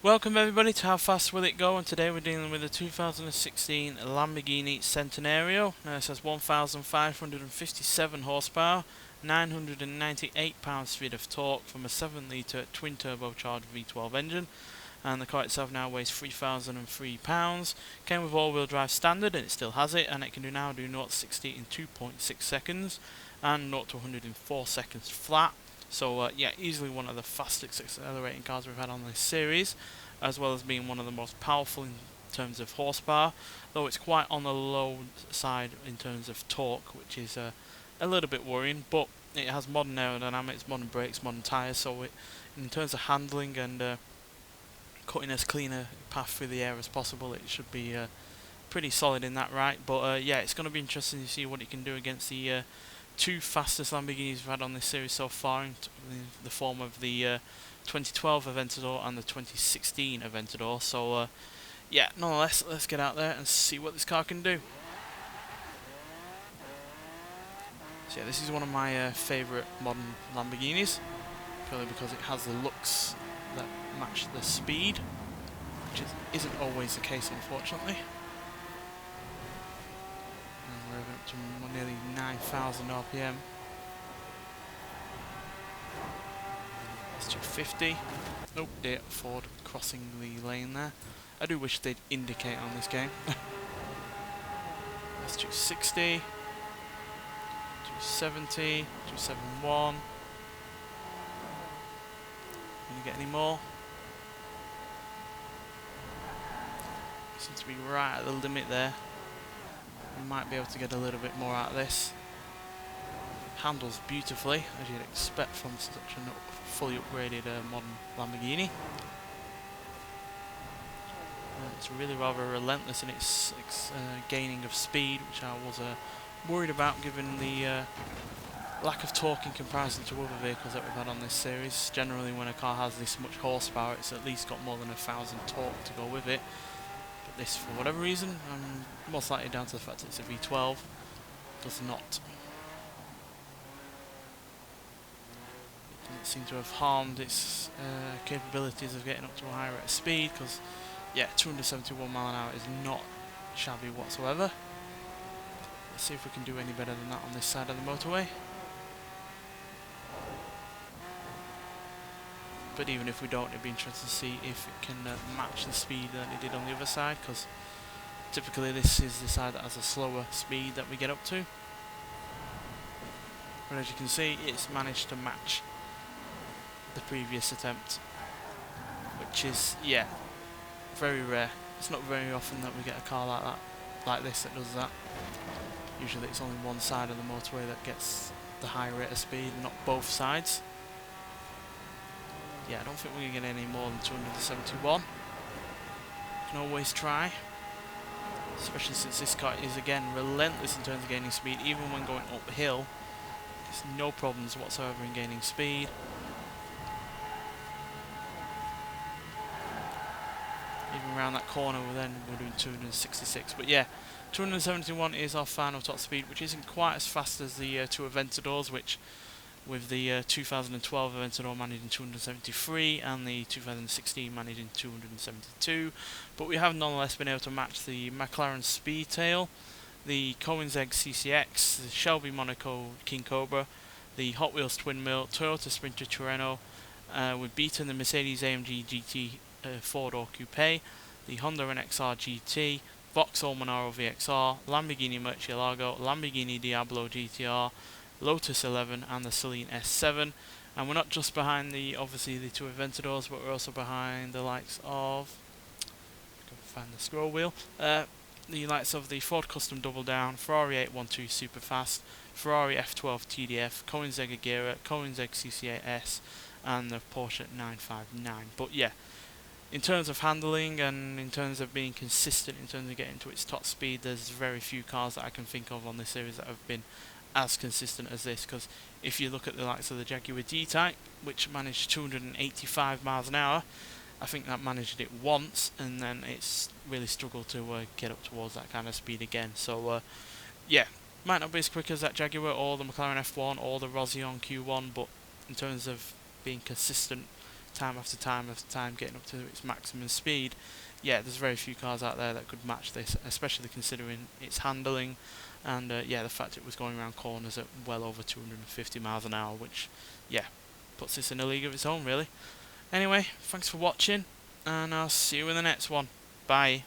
Welcome everybody to How Fast Will It Go, and today we're dealing with a 2016 Lamborghini Centenario. Now this has 1,557 horsepower, 998 pounds-feet of torque from a 7-litre twin-turbocharged V12 engine, and the car itself now weighs 3,003 pounds. Came with all-wheel drive standard, and it still has it, and it can now do 0 to 60 in 2.6 seconds, and 0 to 100 in 4 seconds flat. So yeah, easily one of the fastest accelerating cars we've had on this series, as well as being one of the most powerful in terms of horsepower, though it's quite on the low side in terms of torque, which is a little bit worrying. But it has modern aerodynamics, modern brakes, modern tyres, so in terms of handling and cutting as clean a path through the air as possible, it should be pretty solid in that right. But yeah, it's going to be interesting to see what it can do against the two fastest Lamborghinis we've had on this series so far, in the form of the 2012 Aventador and the 2016 Aventador. So yeah, nonetheless, let's get out there and see what this car can do. So yeah, this is one of my favourite modern Lamborghinis, purely because it has the looks that match the speed, which isn't always the case, unfortunately. We're up to nearly 9,000 RPM. That's 250. Nope, dear, Ford crossing the lane there. I do wish they'd indicate on this game. That's 260. 270. 271. Can you get any more? Seems to be right at the limit there. We might be able to get a little bit more out of this. Handles beautifully, as you'd expect from such a fully upgraded modern Lamborghini. It's really rather relentless in its gaining of speed, which I was worried about given the lack of torque in comparison to other vehicles that we've had on this series. Generally, when a car has this much horsepower, it's at least got more than 1,000 torque to go with it. This, for whatever reason, most likely down to the fact that it's a V12, does not. It doesn't seem to have harmed its capabilities of getting up to a higher rate of speed, because yeah, 271 mile an hour is not shabby whatsoever. Let's see if we can do any better than that on this side of the motorway. But even if we don't, it'd be interesting to see if it can match the speed that it did on the other side, because typically this is the side that has a slower speed that we get up to. But as you can see, it's managed to match the previous attempt, which is, yeah, very rare. It's not very often that we get a car like this that does that. Usually it's only one side of the motorway that gets the high rate of speed, not both sides. Yeah, I don't think we're going to get any more than 271. Can always try. Especially since this car is, again, relentless in terms of gaining speed. Even when going uphill, there's no problems whatsoever in gaining speed. Even around that corner, we're doing 266. But yeah, 271 is our final top speed, which isn't quite as fast as the two Aventadors, which, with the 2012 Aventador managing 273 and the 2016 managing 272, but we have nonetheless been able to match the McLaren Speedtail, the Koenigsegg CC8S, the Shelby Monaco King Cobra, the Hot Wheels Twin Mill, Toyota Sprinter Tirreno. We've beaten the Mercedes AMG GT 4-door Coupe, the Honda NXR GT, Vauxhall Monaro VXR, Lamborghini Murcielago, Lamborghini Diablo GTR, Lotus 11 and the Celine S7, and we're not just behind obviously the two Aventadors, but we're also behind the likes of, find the scroll wheel, the likes of the Ford Custom Double Down, Ferrari F12 Superfast, Ferrari F12tdf, Koenigsegg Agera, Koenigsegg CC8S, and the Porsche 959. But yeah, in terms of handling and in terms of being consistent in terms of getting to its top speed, there's very few cars that I can think of on this series that have been as consistent as this, because if you look at the likes of the Jaguar D-Type, which managed 285 miles an hour, I think that managed it once, and then it's really struggled to get up towards that kind of speed again. So yeah, might not be as quick as that Jaguar or the McLaren F1 or the Rossion Q1, but in terms of being consistent time after time after time, getting up to its maximum speed. Yeah, there's very few cars out there that could match this, especially considering its handling and yeah, the fact it was going around corners at well over 250 miles an hour, which yeah, puts this in a league of its own really. Anyway, thanks for watching, and I'll see you in the next one. Bye.